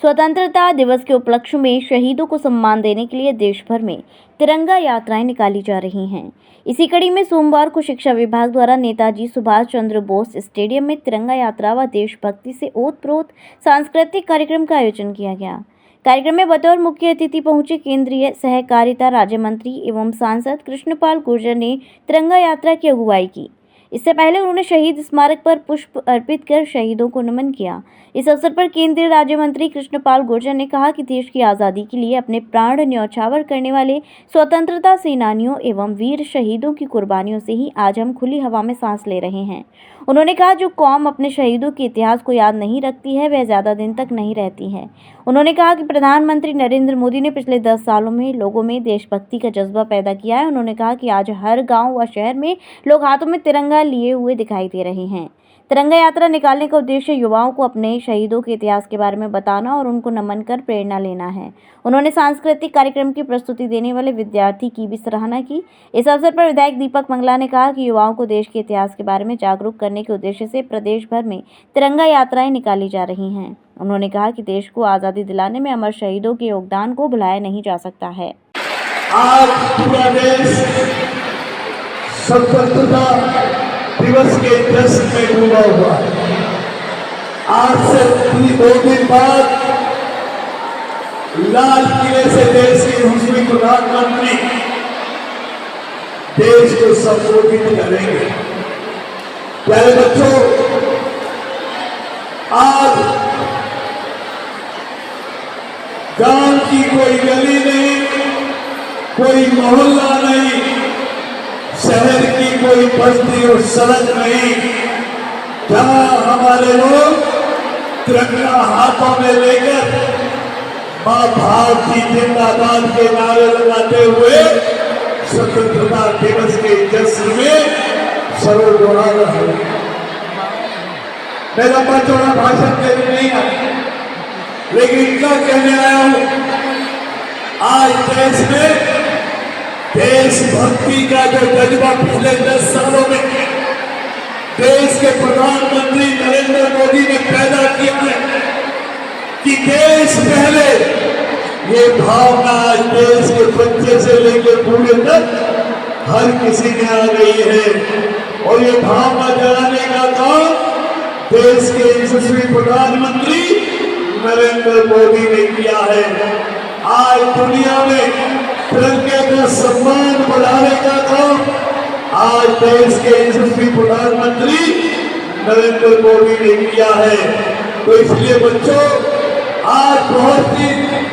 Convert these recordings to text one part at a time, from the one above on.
स्वतंत्रता दिवस के उपलक्ष्य में शहीदों को सम्मान देने के लिए देश भर में तिरंगा यात्राएं निकाली जा रही हैं। इसी कड़ी में सोमवार को शिक्षा विभाग द्वारा नेताजी सुभाष चंद्र बोस स्टेडियम में तिरंगा यात्रा व देशभक्ति से ओतप्रोत सांस्कृतिक कार्यक्रम का आयोजन किया गया। कार्यक्रम में बतौर मुख्य अतिथि पहुंचे केंद्रीय सहकारिता राज्य मंत्री एवं सांसद कृष्णपाल गुर्जर ने तिरंगा यात्रा की अगुवाई की। इससे पहले उन्होंने शहीद स्मारक पर पुष्प अर्पित कर शहीदों को नमन किया। इस अवसर पर केंद्रीय राज्य मंत्री कृष्णपाल गुर्जर ने कहा कि देश की आज़ादी के लिए अपने प्राण न्यौछावर करने वाले स्वतंत्रता सेनानियों एवं वीर शहीदों की कुर्बानियों से ही आज हम खुली हवा में सांस ले रहे हैं। उन्होंने कहा, जो कौम अपने शहीदों के इतिहास को याद नहीं रखती है वह ज़्यादा दिन तक नहीं रहती है। उन्होंने कहा कि प्रधानमंत्री नरेंद्र मोदी ने पिछले 10 सालों में लोगों में देशभक्ति का जज्बा पैदा किया है। उन्होंने कहा कि आज हर गांव व शहर में लोग हाथों में तिरंगा लिए हुए दिखाई दे रहे हैं। तिरंगा यात्रा निकालने का उद्देश्य युवाओं को अपने शहीदों के इतिहास के बारे में बताना और उनको नमन कर प्रेरणा लेना है। उन्होंने सांस्कृतिक कार्यक्रम की प्रस्तुति देने वाले विद्यार्थी की भी सराहना की। इस अवसर पर विधायक दीपक मंगला ने कहा कि युवाओं को देश के इतिहास के बारे में जागरूक करने के उद्देश्य से प्रदेश भर में तिरंगा यात्राएं निकाली जा रही हैं। उन्होंने कहा कि देश को आज़ादी दिलाने में अमर शहीदों के योगदान को भुलाया नहीं जा सकता है। आज पूरा देश स्वतंत्रता दिवस के जश्न में डूबा हुआ है। आज से 2 दिन बाद लाल किले से देश के दूसरे प्रधानमंत्री देश को संबोधित करेंगे। प्यारे बच्चों, आज गांव की कोई गली नहीं, कोई मोहल्ला नहीं, शहर की कोई बस्ती और सड़क नहीं, जहां हमारे लोग तिरंगा हाथों में लेकर मां भारती जिंदाबाद के नारे लगाते हुए स्वतंत्रता दिवस के जश्न में सरोगोहा रहे। मैं लंबा चौड़ा भाषण देने नहीं आया, लेकिन क्या कहने आया हूं, आज देश में देशभक्ति का जो जज्बा पिछले 10 सालों में देश के प्रधानमंत्री नरेंद्र मोदी ने पैदा किया है कि देश पहले, ये भावना आज देश के बच्चे से लेकर बूढ़े तक हर किसी में आ गई है। और ये भावना जगाने का काम देश के यशस्वी प्रधानमंत्री नरेंद्र मोदी ने किया है। आज दुनिया में तिरंगे का सम्मान बढ़ाने का काम आज देश के यशस्वी प्रधानमंत्री नरेंद्र मोदी ने किया है। तो इसलिए बच्चों, आज बहुत ही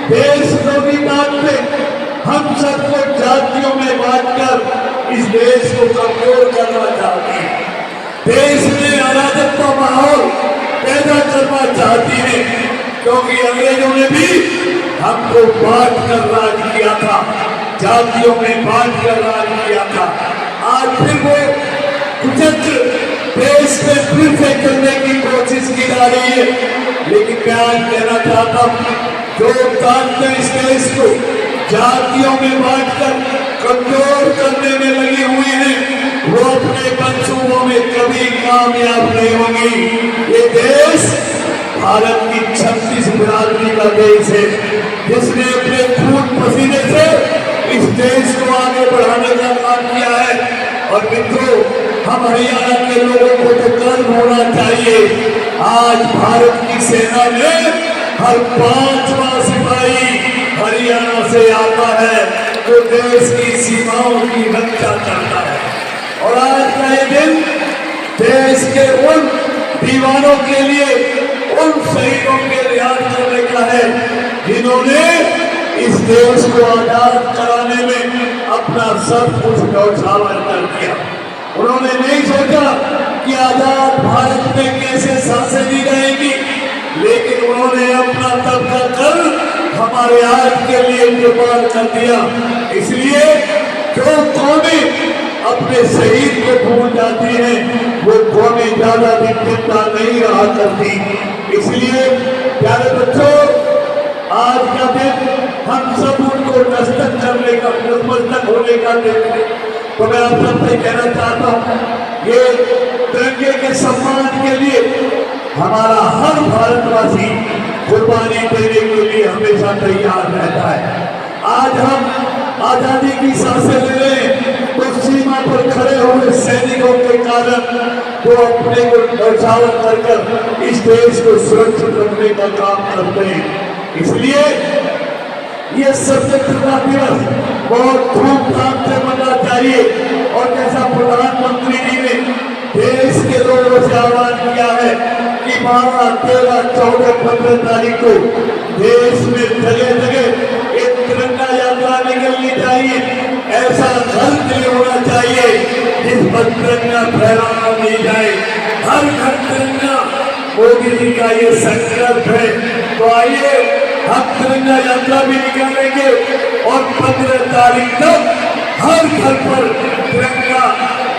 देशद्रोही बात में हम सबको जातियों में बांटकर इस देश को कमजोर करना चाहती है, देश में अराजक का माहौल पैदा करना चाहती है, क्योंकि अंग्रेजों ने भी हमको बांट कर राज किया था, जातियों में बांट कर राज किया था। आज फिर वो कुचक्र देश में फिर से करने की कोशिश की जा रही है। लेकिन मैं आज कहना चाहता हूँ, जो ताकतें इस देश को जातियों में बांटकर कमजोर करने में लगी हुई है, वो अपने मंसूबों में कभी कामयाब नहीं होंगी। ये देश भारत की 36 बिरादरी का देश है, जिसने अपने खून पसीने से इस देश को आगे बढ़ाने का काम किया है। और मित्रों, हम हरियाणा के लोगों को तो गर्व होना चाहिए, आज भारत की सेना में हर 5वां सिपाही हरियाणा से आता है, जो देश की सीमाओं की रक्षा करता है। और आज का ये दिन देश के उन दीवानों के लिए, उन शहीदों के याद करने का है, जिन्होंने इस देश को आजाद कराने में अपना सब कुछ न्यौछावर कर दिया। उन्होंने नहीं सोचा कि आजाद भारत में कैसे सांसें दी जाएगी, लेकिन उन्होंने अपना तब का कर हमारे आज के लिए कुर्बान कर दिया। इसलिए जो कौमें अपने शहीद को भूल जाती है, वो कौमें ज्यादा दिन जिंदा नहीं रहा करती। इसलिए प्यारे बच्चों, आज का दिन हम सब उनको नस्तक करने का, नतमस्तक होने का दिन है। तो मैं आप सबसे कहना चाहता हूँ, ये तिरंगे के सम्मान के लिए हमारा हर भारतवासी कुर्बानी देने हमेशा तैयार रहता है। आज हम आजादी की सांसें ले रहे हैं तो सीमा पर खड़े हुए सैनिकों के कारण वो अपने को न्यौछावर कर इस देश को सुरक्षित रखने का काम करते हैं। इसलिए ये स्वतंत्रता दिवस बहुत धूमधाम से मनाना चाहिए। और जैसा प्रधानमंत्री जी ने देश के लोगों से आह्वान किया है कि 12, 13, 14, 15 तारीख को देश में जगह जगह एक तिरंगा यात्रा निकलनी चाहिए। ऐसा घर नहीं होना चाहिए जिस पर तिरंगा फहराना नहीं जाए। हर घर तिरंगा मोदी जी का ये संकल्प है। तो आइए हम तिरंगा यात्रा भी निकालेंगे और 15 तारीख तक हर घर पर तिरंगा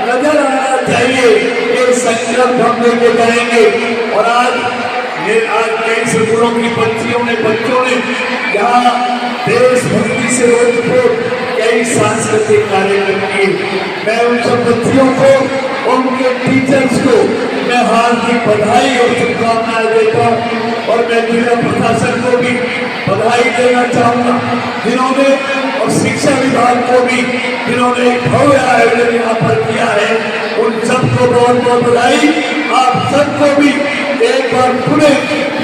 नजर आना चाहिए। ये संकल्प हम लेके जाएंगे। और आज कई स्कूलों की बच्चियों ने बच्चों ने यहाँ देशभक्ति से ओतप्रोत कई सांस्कृतिक कार्यक्रम किए। मैं उन सब बच्चियों को, उनके टीचर्स को मैं हार्दिक बधाई और शुभकामनाएं देता हूँ। और मैं जिला प्रशासन को भी बधाई देना चाहूँगा जिन्होंने, और शिक्षा विभाग को भी जिन्होंने भव्य आयोजन यहाँ पर किया है। उन सबको बहुत बहुत बधाई। आप सबको भी एक बार पुनः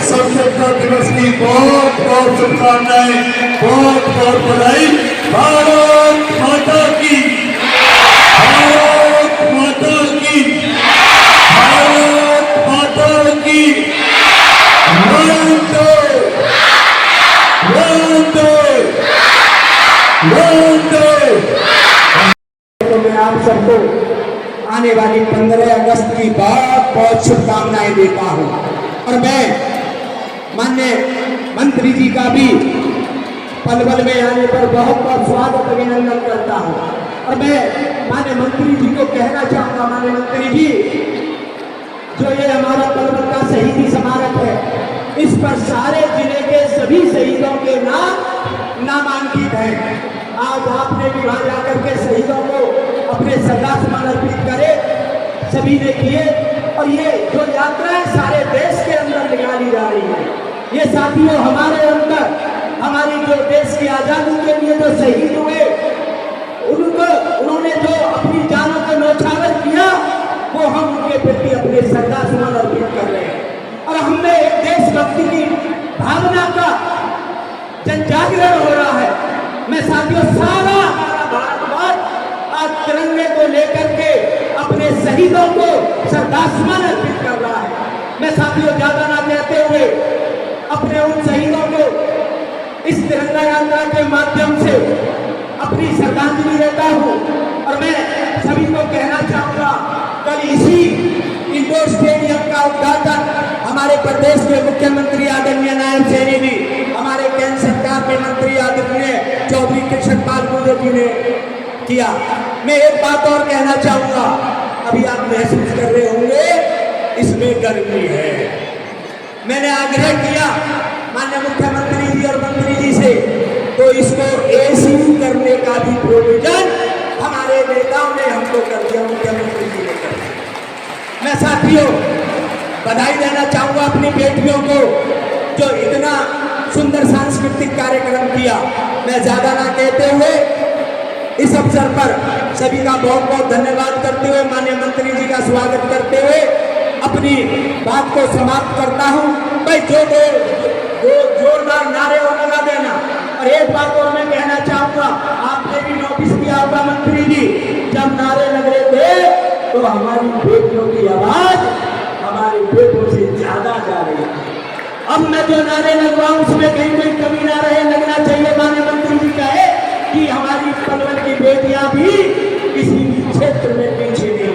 स्वतंत्रता दिवस की बहुत बहुत शुभकामनाएं, बहुत बहुत बधाई। भारत माता की, भारत माता की, भारत माता की। वंदे वंदे वंदे। तो मैं आप सबको आने वाली 15 अगस्त की बहुत बहुत शुभकामनाएं देता हूं। और मैं माननीय मंत्री जी का भी पलवल में आने पर बहुत बहुत स्वागत अभिनंदन करता हूं। और मैं माननीय मंत्री जी को कहना चाहूंगा, माननीय मंत्री जी, जो ये हमारा पलवल का शहीदी स्मारक है, इस पर सारे जिले के सभी शहीदों के नाम नामांकित हैं। आज आपने भी वहां जाकर के शहीदों को अपने श्रद्धासुमन अर्पित करे, सभी ने किए। और ये जो यात्राएं सारे देश के अंदर निकाली जा रही है, ये साथियों हमारे अंदर, हमारी जो देश की आजादी के लिए जो शहीद हुए, उन्होंने जो अपनी जानों को न्यौछावर किया, वो हम उनके प्रति अपने श्रद्धासुमन अर्पित कर रहे हैं। और हमने एक देशभक्ति की भावना का जनजागरण हो रहा है। मैं साथियों सारा हमारा भारतवर्ष आज तिरंगे को लेकर के अपने शहीदों को श्रद्धासुमन अर्पित कर रहा है। मैं साथियों ज्यादा ना कहते हुए अपने उन शहीदों को इस तिरंगा यात्रा के माध्यम से अपनी श्रद्धांजलि देता हूँ। और मैं सभी को कहना चाहूंगा, कल इसी इंडोर स्टेडियम का उद्घाटन हमारे प्रदेश के मुख्यमंत्री आदरणीय नायब सैनी जी, हमारे केंद्र सरकार के मंत्री आदरणीय चौधरी कृष्ण पाल गुर्जर जी ने किया। मैं एक बात और कहना चाहूंगा, अभी आप महसूस कर रहे होंगे इसमें गर्मी है। मैंने आग्रह किया माननीय मुख्यमंत्री जी और मंत्री जी से, तो इसको एसी करने का भी प्रोविजन हमारे नेताओं ने हमको कर दिया, मुख्यमंत्री जी ने कर दिया। मैं साथियों बधाई देना चाहूंगा अपनी बेटियों को जो इतना सुंदर सांस्कृतिक कार्यक्रम किया। मैं ज्यादा ना कहते हुए इस अवसर पर सभी का बहुत बहुत धन्यवाद करते हुए, माननीय मंत्री जी का स्वागत करते हुए अपनी बात को समाप्त करता हूं। भाई जो जोरदार नारे और लगा देना। और एक बात और मैं कहना चाहूंगा, आपने भी नोटिस किया होगा मंत्री जी, जब नारे लग रहे थे तो हमारी बेटियों की आवाज हमारे बेटों से ज्यादा जा रही है। अब मैं जो नारे लगवाऊं उसमें कहीं कोई कमी ना रहे, लगना चाहिए माननीय मंत्री जी कहे कि हमारी पलवल की बेटियां भी किसी भी क्षेत्र में पीछे नहीं